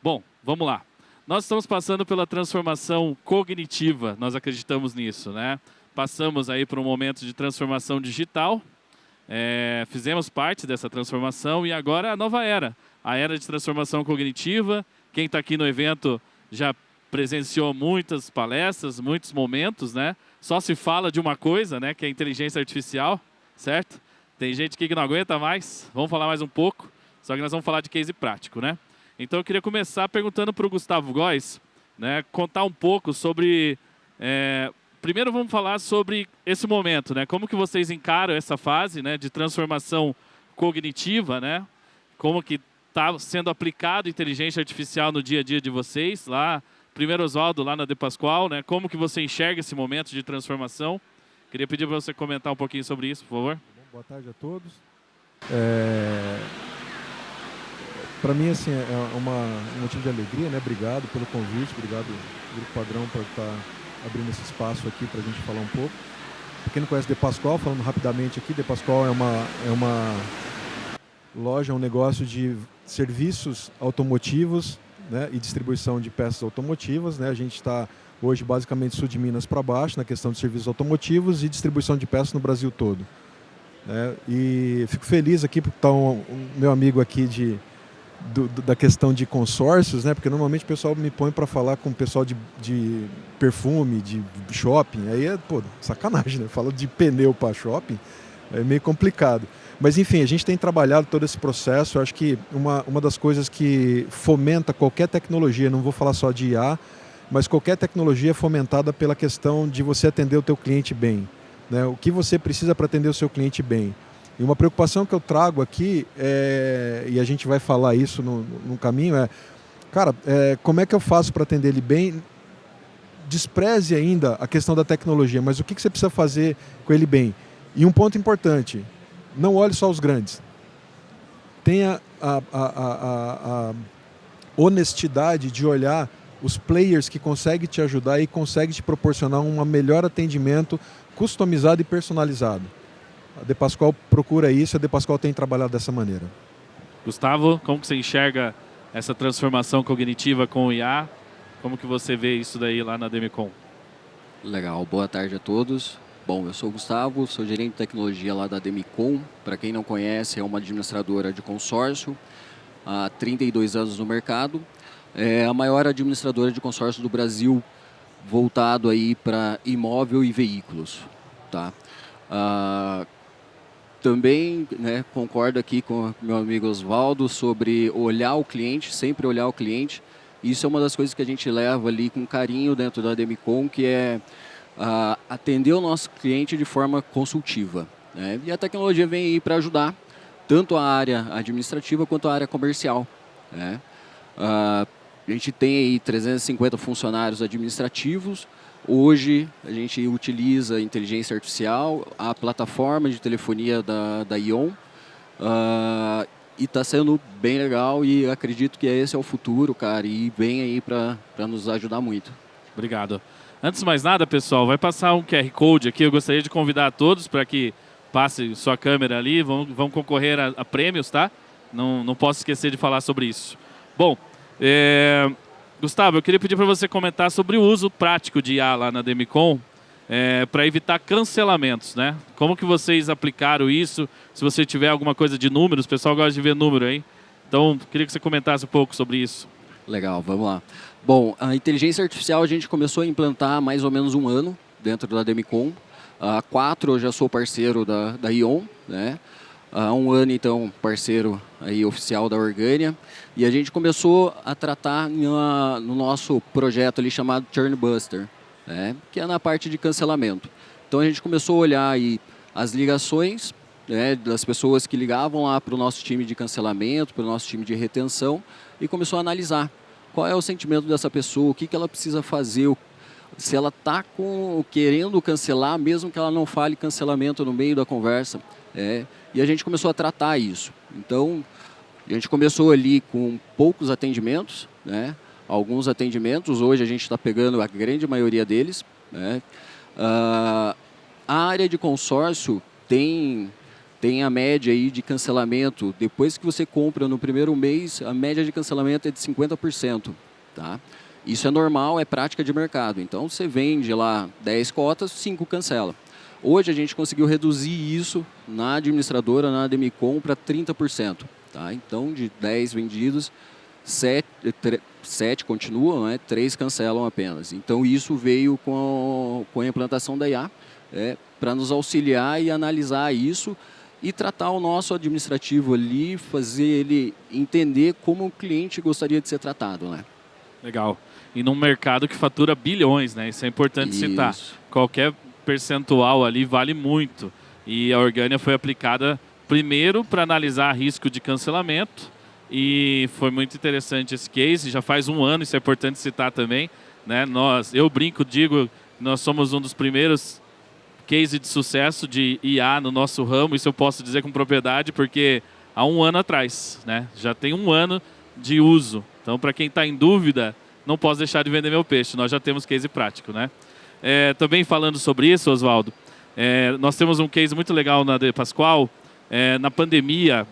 Bom, vamos lá. Nós estamos passando pela transformação cognitiva, nós acreditamos nisso, né? Passamos aí por um momento de transformação digital, fizemos parte dessa transformação e agora a nova era, a era de transformação cognitiva. Quem está aqui no evento já presenciou muitas palestras, muitos momentos, né? Só se fala de uma coisa, né? Que é a inteligência artificial, certo? Tem gente aqui que não aguenta mais, vamos falar mais um pouco, só que nós vamos falar de case prático, né? Então eu queria começar perguntando para o Gustavo Góes, né, contar um pouco sobre... primeiro vamos falar sobre esse momento, né? Como que vocês encaram essa fase, né, de transformação cognitiva, né? Como que está sendo aplicado inteligência artificial no dia a dia de vocês, lá, primeiro Oswaldo, lá na De Pascoal, né? Como que você enxerga esse momento de transformação? Queria pedir para você comentar um pouquinho sobre isso, por favor. Boa tarde a todos. Para mim, assim, um motivo de alegria, né? Obrigado pelo convite, obrigado Grupo Padrão por estar abrindo esse espaço aqui para a gente falar um pouco. Para quem não conhece De Pascoal, falando rapidamente aqui, De Pascoal é uma loja, um negócio de serviços automotivos, né? E distribuição de peças automotivas, né? A gente está hoje basicamente sul de Minas para baixo na questão de serviços automotivos e distribuição de peças no Brasil todo. E fico feliz aqui porque está um meu amigo aqui da questão de consórcios, né? Porque normalmente o pessoal me põe para falar com o pessoal de perfume, de shopping, aí é, pô, sacanagem, né? Fala de pneu para shopping, é meio complicado. Mas enfim, a gente tem trabalhado todo esse processo. Eu acho que uma das coisas que fomenta qualquer tecnologia, não vou falar só de IA, mas qualquer tecnologia é fomentada pela questão de você atender o teu cliente bem, né? O que você precisa para atender o seu cliente bem. E uma preocupação que eu trago aqui, e a gente vai falar isso no caminho, cara, como é que eu faço para atender ele bem? Despreze ainda a questão da tecnologia, mas o que você precisa fazer com ele bem? E um ponto importante, não olhe só os grandes. Tenha a honestidade de olhar os players que conseguem te ajudar e conseguem te proporcionar um melhor atendimento customizado e personalizado. A De Pascoal procura isso, a De Pascoal tem trabalhado dessa maneira. Gustavo, como que você enxerga essa transformação cognitiva com o IA? Como que você vê isso daí lá na Demicon? Legal, boa tarde a todos. Bom, eu sou o Gustavo, sou gerente de tecnologia lá da Demicon. Para quem não conhece, é uma administradora de consórcio, há 32 anos no mercado. É a maior administradora de consórcio do Brasil, voltado aí para imóvel e veículos, tá? Também, né, concordo aqui com o meu amigo Oswaldo sobre olhar o cliente, sempre olhar o cliente. Isso é uma das coisas que a gente leva ali com carinho dentro da Demicon, que é atender o nosso cliente de forma consultiva, né? E a tecnologia vem aí para ajudar tanto a área administrativa quanto a área comercial, né? A gente tem aí 350 funcionários administrativos. Hoje a gente utiliza inteligência artificial, a plataforma de telefonia da ION, e está sendo bem legal e acredito que esse é o futuro, cara, e vem aí para nos ajudar muito. Obrigado. Antes de mais nada, pessoal, vai passar um QR Code aqui. Eu gostaria de convidar a todos para que passe sua câmera ali. Vão concorrer a prêmios, tá? Não posso esquecer de falar sobre isso. Bom, Gustavo, eu queria pedir para você comentar sobre o uso prático de IA lá na Demicon para evitar cancelamentos, né? Como que vocês aplicaram isso? Se você tiver alguma coisa de números, o pessoal gosta de ver número aí. Então, queria que você comentasse um pouco sobre isso. Legal, vamos lá. Bom, a inteligência artificial a gente começou a implantar há mais ou menos um ano dentro da Demicon. Há 4 eu já sou parceiro da ION, né? Há um ano, então, parceiro aí oficial da Organia. E a gente começou a tratar no nosso projeto ali chamado Churnbuster, né? Que é na parte de cancelamento. Então, a gente começou a olhar aí as ligações, né, das pessoas que ligavam lá para o nosso time de cancelamento, para o nosso time de retenção, e começou a analisar qual é o sentimento dessa pessoa, o que ela precisa fazer, se ela está querendo cancelar, mesmo que ela não fale cancelamento no meio da conversa. E a gente começou a tratar isso. Então, a gente começou ali com poucos atendimentos, né? Alguns atendimentos, hoje a gente está pegando a grande maioria deles, né? A área de consórcio tem tem a média aí de cancelamento. Depois que você compra no primeiro mês, a média de cancelamento é de 50%. Tá? Isso é normal, é prática de mercado. Então, você vende lá 10 cotas, 5 cancela. Hoje, a gente conseguiu reduzir isso na administradora, na Demicon, para 30%. Tá? Então, de 10 vendidos, 7 continuam, né? 3 cancelam apenas. Então, isso veio com a implantação da IA, para nos auxiliar e analisar isso e tratar o nosso administrativo ali, fazer ele entender como o cliente gostaria de ser tratado. Né? Legal. E num mercado que fatura bilhões, né? Isso é importante citar. Qualquer percentual ali vale muito. E a Organia foi aplicada primeiro para analisar risco de cancelamento. E foi muito interessante esse case. Já faz um ano, isso é importante citar também. Né? Eu brinco, digo, nós somos um dos primeiros cases de sucesso de IA no nosso ramo. Isso eu posso dizer com propriedade, porque há um ano atrás, né? Já tem um ano de uso. Então, para quem está em dúvida, não posso deixar de vender meu peixe. Nós já temos case prático, né? Também falando sobre isso, Oswaldo, nós temos um case muito legal na De Pascoal. Na pandemia,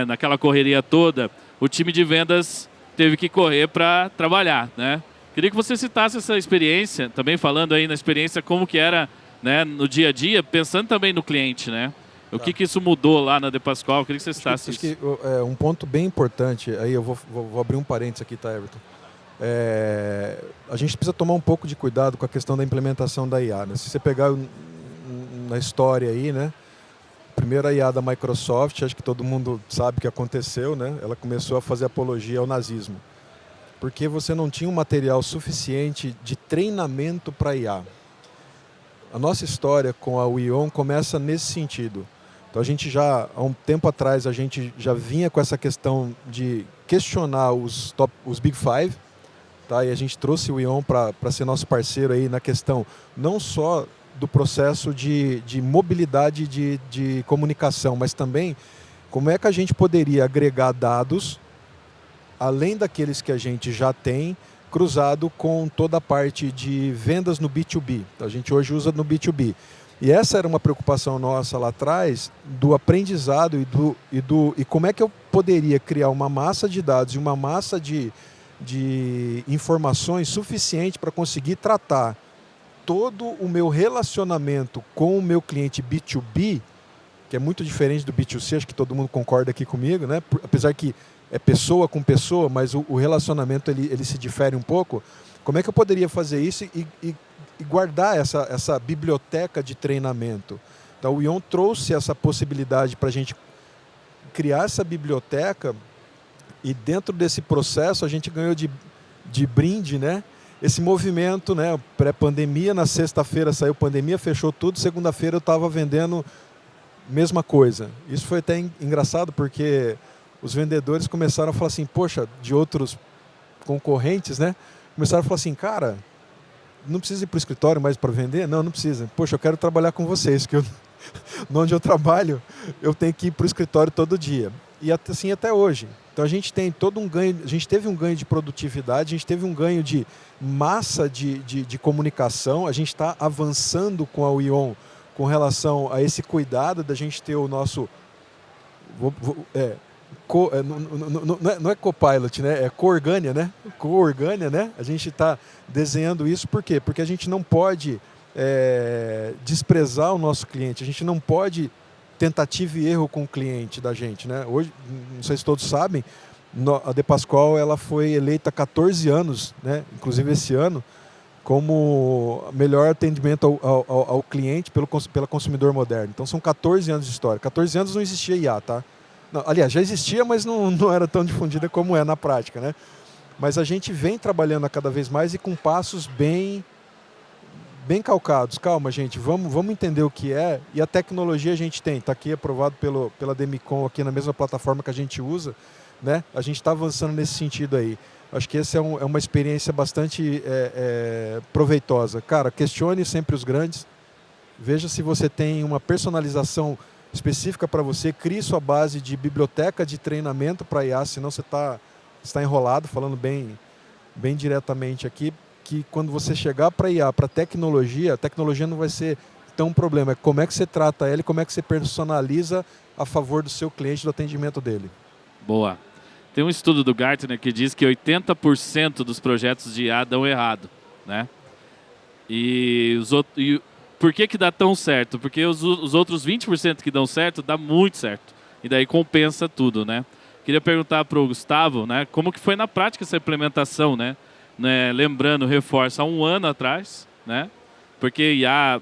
naquela correria toda, o time de vendas teve que correr para trabalhar, né? Queria que você citasse essa experiência, também falando aí na experiência como que era, né, no dia a dia, pensando também no cliente, né? O que isso mudou lá na De Pascoal? Queria que você citasse isso. Acho que um ponto bem importante, aí eu vou abrir um parênteses aqui, tá, Everton? A gente precisa tomar um pouco de cuidado com a questão da implementação da IA, né? Se você pegar na história aí, né? Primeiro a IA da Microsoft, acho que todo mundo sabe o que aconteceu, né? Ela começou a fazer apologia ao nazismo. Porque você não tinha um material suficiente de treinamento para IA. A nossa história com a WION começa nesse sentido. Então a gente já, há um tempo atrás, a gente já vinha com essa questão de questionar os Big Five, tá? E a gente trouxe o WION para ser nosso parceiro aí na questão não só do processo de mobilidade de comunicação, mas também como é que a gente poderia agregar dados, além daqueles que a gente já tem, cruzado com toda a parte de vendas no B2B. A gente hoje usa no B2B. E essa era uma preocupação nossa lá atrás, do aprendizado e como é que eu poderia criar uma massa de dados e uma massa de informações suficiente para conseguir tratar todo o meu relacionamento com o meu cliente B2B, que é muito diferente do B2C, acho que todo mundo concorda aqui comigo, né? Apesar que é pessoa com pessoa, mas o relacionamento ele se difere um pouco. Como é que eu poderia fazer isso e guardar essa biblioteca de treinamento? Então, o ION trouxe essa possibilidade para a gente criar essa biblioteca e dentro desse processo a gente ganhou de brinde, né? Esse movimento, né? Pré-pandemia, na sexta-feira saiu pandemia, fechou tudo, segunda-feira eu estava vendendo mesma coisa. Isso foi até engraçado porque os vendedores começaram a falar assim, poxa, de outros concorrentes, né? Começaram a falar assim, cara, não precisa ir para o escritório mais para vender? Não precisa. Poxa, eu quero trabalhar com vocês, que onde eu trabalho, eu tenho que ir para o escritório todo dia. E assim até hoje. Então a gente tem todo um ganho, a gente teve um ganho de produtividade, a gente teve um ganho de massa de comunicação, a gente está avançando com a WION com relação a esse cuidado da gente ter o nosso... não é Copilot, né? É Co-Organia, né? Co-Organia, né? A gente está desenhando isso por quê? Porque a gente não pode desprezar o nosso cliente, a gente não pode tentativa e erro com o cliente da gente, né? Hoje, não sei se todos sabem, a De Pascoal ela foi eleita há 14 anos, né? Inclusive esse ano, como melhor atendimento ao cliente pela consumidor moderno. Então são 14 anos de história. 14 anos não existia IA, tá? Não, aliás, já existia, mas não era tão difundida como é na prática, né? Mas a gente vem trabalhando a cada vez mais e com passos bem calcados. Calma, gente, vamos entender o que é. E a tecnologia a gente tem, está aqui aprovado pela Demicon, aqui na mesma plataforma que a gente usa, né? A gente está avançando nesse sentido aí. Acho que essa é uma experiência bastante proveitosa. Cara, questione sempre os grandes, veja se você tem uma personalização específica para você, crie sua base de biblioteca de treinamento para IA, senão você está enrolado, falando bem diretamente aqui, que quando você chegar para IA, para tecnologia, a tecnologia não vai ser ter um problema, é como é que você trata ela e como é que você personaliza a favor do seu cliente, do atendimento dele. Boa. Tem um estudo do Gartner que diz que 80% dos projetos de IA dão errado, né? E por que dá tão certo? Porque os outros 20% que dão certo, dá muito certo. E daí compensa tudo, né? Queria perguntar para o Gustavo, né? Como que foi na prática essa implementação, né? Lembrando, reforça, há um ano atrás, né? Porque IA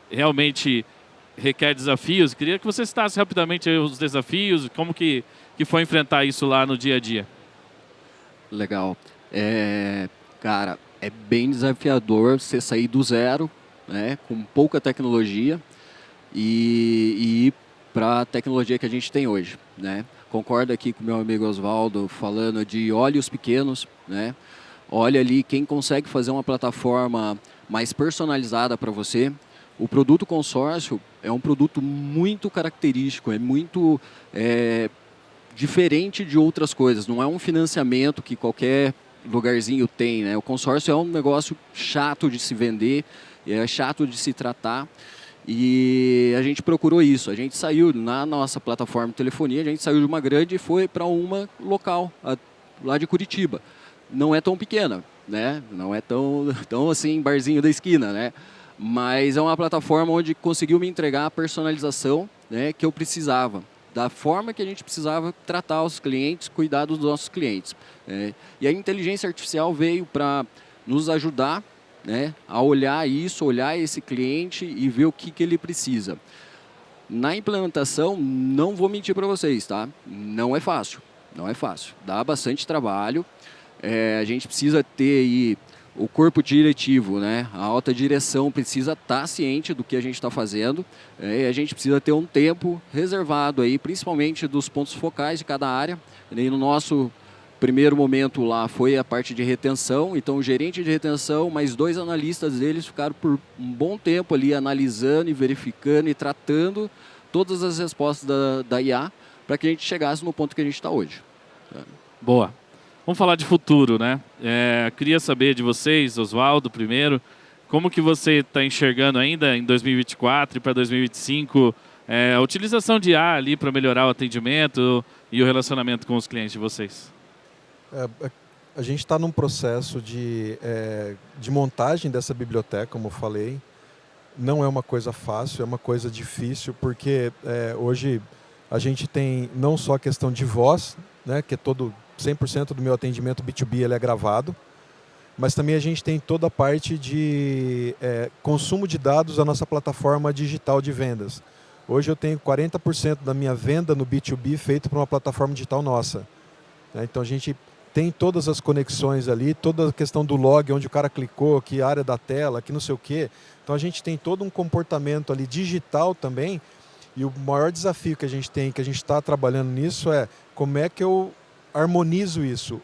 realmente requer desafios. Queria que você citasse rapidamente os desafios, como que foi enfrentar isso lá no dia a dia. Legal. Cara, é bem desafiador você sair do zero, né, com pouca tecnologia e ir para a tecnologia que a gente tem hoje, né? Concordo aqui com o meu amigo Oswaldo falando de olhos pequenos, né? Olha ali quem consegue fazer uma plataforma mais personalizada para você. O produto consórcio é um produto muito característico, é muito diferente de outras coisas. Não é um financiamento que qualquer lugarzinho tem, né? O consórcio é um negócio chato de se vender, é chato de se tratar. E a gente procurou isso. A gente saiu na nossa plataforma de telefonia, a gente saiu de uma grande e foi para uma local, lá de Curitiba. Não é tão pequena, né? Não é tão assim, barzinho da esquina, né? Mas é uma plataforma onde conseguiu me entregar a personalização, né, que eu precisava, da forma que a gente precisava tratar os clientes, cuidar dos nossos clientes. E a inteligência artificial veio para nos ajudar, né, a olhar isso, olhar esse cliente e ver o que ele precisa. Na implementação, não vou mentir para vocês, tá? Não é fácil, não é fácil. Dá bastante trabalho. A gente precisa ter aí o corpo diretivo, né? A alta direção precisa estar ciente do que a gente está fazendo. E a gente precisa ter um tempo reservado aí, principalmente dos pontos focais de cada área. E no nosso primeiro momento lá foi a parte de retenção, então o gerente de retenção, mais 2 analistas deles ficaram por um bom tempo ali analisando e verificando e tratando todas as respostas da IA para que a gente chegasse no ponto que a gente está hoje. Boa. Vamos falar de futuro, né? Queria saber de vocês, Oswaldo, primeiro, como que você está enxergando ainda em 2024 e para 2025 a utilização de IA ali para melhorar o atendimento e o relacionamento com os clientes de vocês? A gente está num processo de montagem dessa biblioteca, como eu falei. Não é uma coisa fácil, é uma coisa difícil, porque hoje a gente tem não só a questão de voz, né, que é 100% do meu atendimento B2B ele é gravado, mas também a gente tem toda a parte de consumo de dados da nossa plataforma digital de vendas. Hoje eu tenho 40% da minha venda no B2B feito por uma plataforma digital nossa. Então a gente tem todas as conexões ali, toda a questão do log, onde o cara clicou, que área da tela, que não sei o quê. Então a gente tem todo um comportamento ali digital também. E o maior desafio que a gente tem, que a gente está trabalhando nisso, é como é que eu harmonizo isso.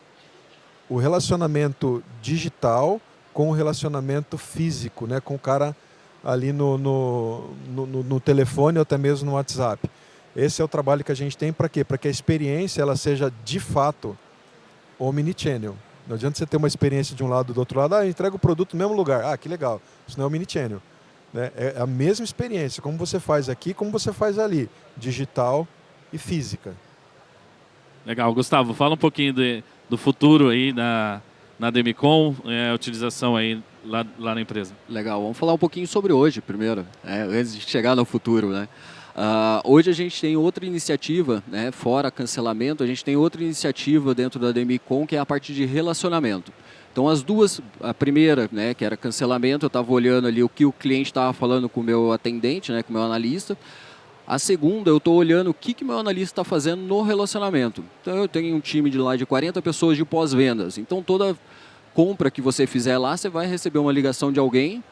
O relacionamento digital com o relacionamento físico, né? Com o cara ali no telefone ou até mesmo no WhatsApp. Esse é o trabalho que a gente tem para quê? Para que a experiência ela seja de fato omnichannel. Não adianta você ter uma experiência de um lado ou do outro lado, entrega o produto no mesmo lugar. Que legal. Isso não é omnichannel. Né? É a mesma experiência, como você faz aqui, como você faz ali. Digital e física. Legal. Gustavo, fala um pouquinho do futuro aí na Demicon, a utilização aí lá na empresa. Legal. Vamos falar um pouquinho sobre hoje primeiro, antes de chegar no futuro, né? Hoje a gente tem outra iniciativa, né, fora cancelamento, a gente tem outra iniciativa dentro da Demicon, que é a parte de relacionamento. Então as duas, a primeira, né, que era cancelamento, eu estava olhando ali o que o cliente estava falando com o meu atendente, né, com o meu analista. A segunda, eu estou olhando o que o meu analista está fazendo no relacionamento. Então eu tenho um time de 40 pessoas de pós-vendas. Então toda compra que você fizer lá, você vai receber uma ligação de alguém,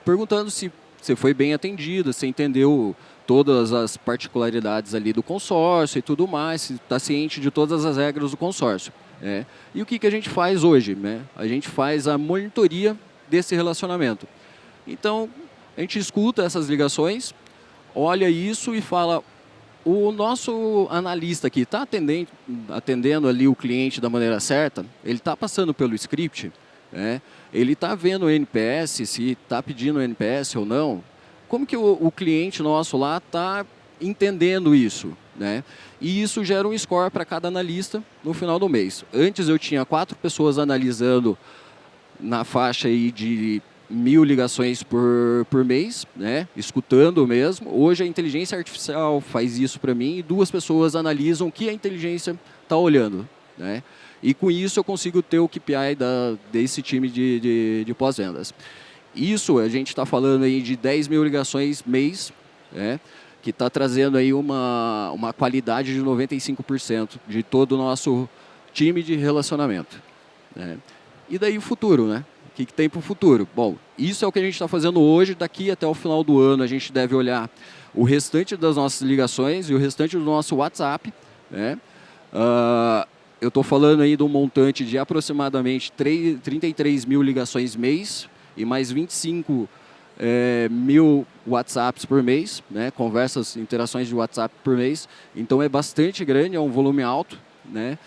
perguntando se você foi bem atendido, se entendeu todas as particularidades ali do consórcio e tudo mais, se está ciente de todas as regras do consórcio. E o que a gente faz hoje? A gente faz a monitoria desse relacionamento. Então, a gente escuta essas ligações, olha isso e fala, o nosso analista aqui está atendendo ali o cliente da maneira certa? Ele está passando pelo script? Ele está vendo o NPS, se está pedindo o NPS ou não? como que o cliente nosso lá está entendendo isso, né? E isso gera um score para cada analista no final do mês. Antes eu tinha 4 pessoas analisando na faixa aí de 1000 ligações por mês, né? Escutando mesmo. Hoje a inteligência artificial faz isso para mim e 2 pessoas analisam o que a inteligência está olhando, né? E com isso eu consigo ter o KPI desse time de pós-vendas. Isso a gente está falando aí de 10.000 ligações mês, né? Que está trazendo aí uma qualidade de 95% de todo o nosso time de relacionamento, né? E daí o futuro, né? O que tem para o futuro? Bom, isso é o que a gente está fazendo hoje. Daqui até o final do ano a gente deve olhar o restante das nossas ligações e o restante do nosso WhatsApp, né? Eu estou falando aí de um montante de aproximadamente 33.000 ligações mês e mais 25 mil WhatsApps por mês, né? Conversas, interações de WhatsApp por mês. Então é bastante grande, é um volume alto, né?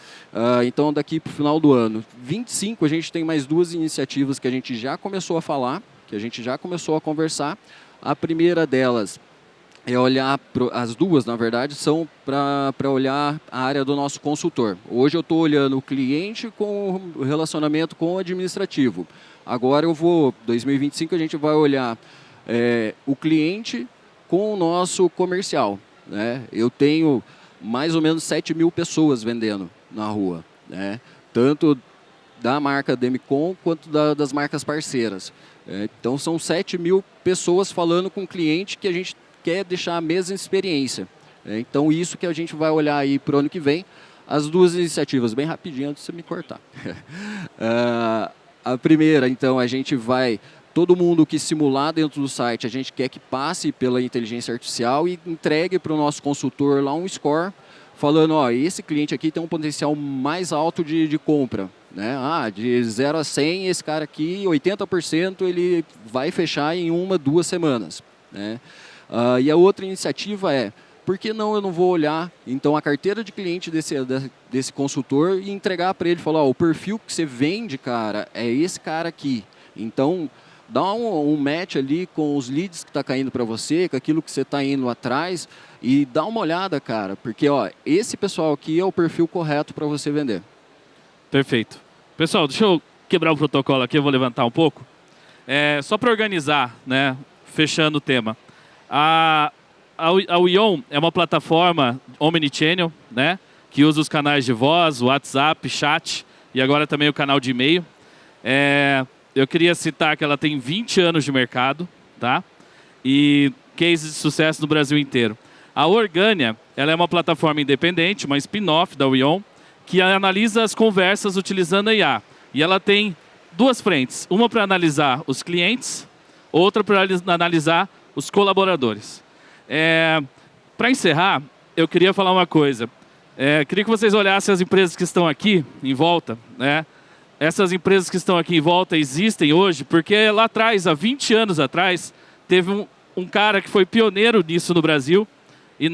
Então daqui para o final do ano, 25, a gente tem mais 2 iniciativas que a gente já começou a falar, que a gente já começou a conversar. A primeira delas é olhar, as 2, na verdade, são para olhar a área do nosso consultor. Hoje eu estou olhando o cliente com o relacionamento com o administrativo. Agora 2025 a gente vai olhar o cliente com o nosso comercial, né? Eu tenho mais ou menos 7.000 pessoas vendendo na rua, né? Tanto da marca Demicon quanto das marcas parceiras. Então são 7.000 pessoas falando com o cliente que a gente quer deixar a mesma experiência. Então isso que a gente vai olhar aí para o ano que vem. As 2 iniciativas, bem rapidinho antes de você me cortar. A primeira, então, a gente vai, todo mundo que simular dentro do site, a gente quer que passe pela inteligência artificial e entregue para o nosso consultor lá um score, falando, ó, esse cliente aqui tem um potencial mais alto de compra, né? De 0 a 100, esse cara aqui, 80% ele vai fechar em 1, 2 semanas, né? E a outra iniciativa é, por que não eu não vou olhar então a carteira de cliente desse consultor e entregar para ele, falar, ó, o perfil que você vende, cara, é esse cara aqui. Então, dá um match ali com os leads que está caindo para você, com aquilo que você está indo atrás e dá uma olhada, cara, porque ó, esse pessoal aqui é o perfil correto para você vender. Perfeito. Pessoal, deixa eu quebrar o protocolo aqui, eu vou levantar um pouco. Só para organizar, né, fechando o tema. A Ion é uma plataforma omnichannel, né, que usa os canais de voz, WhatsApp, chat e agora também o canal de e-mail. Eu queria citar que ela tem 20 anos de mercado, tá? E cases de sucesso no Brasil inteiro. A Organia, ela é uma plataforma independente, uma spin-off da Ion, que analisa as conversas utilizando a IA. E ela tem 2 frentes, uma para analisar os clientes, outra para analisar os colaboradores. Para encerrar, eu queria falar uma coisa. Queria que vocês olhassem as empresas que estão aqui em volta, né? Essas empresas que estão aqui em volta existem hoje porque lá atrás, há 20 anos atrás, teve um cara que foi pioneiro nisso no Brasil e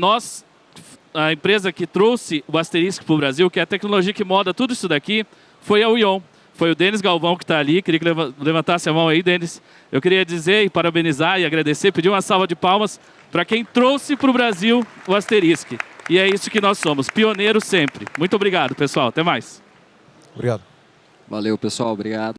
a empresa que trouxe o Asterisk para o Brasil, que é a tecnologia que moda tudo isso daqui, foi a Ion. Foi o Denis Galvão que está ali. Queria que levantasse a mão aí, Denis. Eu queria dizer e parabenizar e agradecer, pedir uma salva de palmas para quem trouxe para o Brasil o Asterisk. E é isso que nós somos, pioneiros sempre. Muito obrigado, pessoal. Até mais. Obrigado. Valeu, pessoal. Obrigado.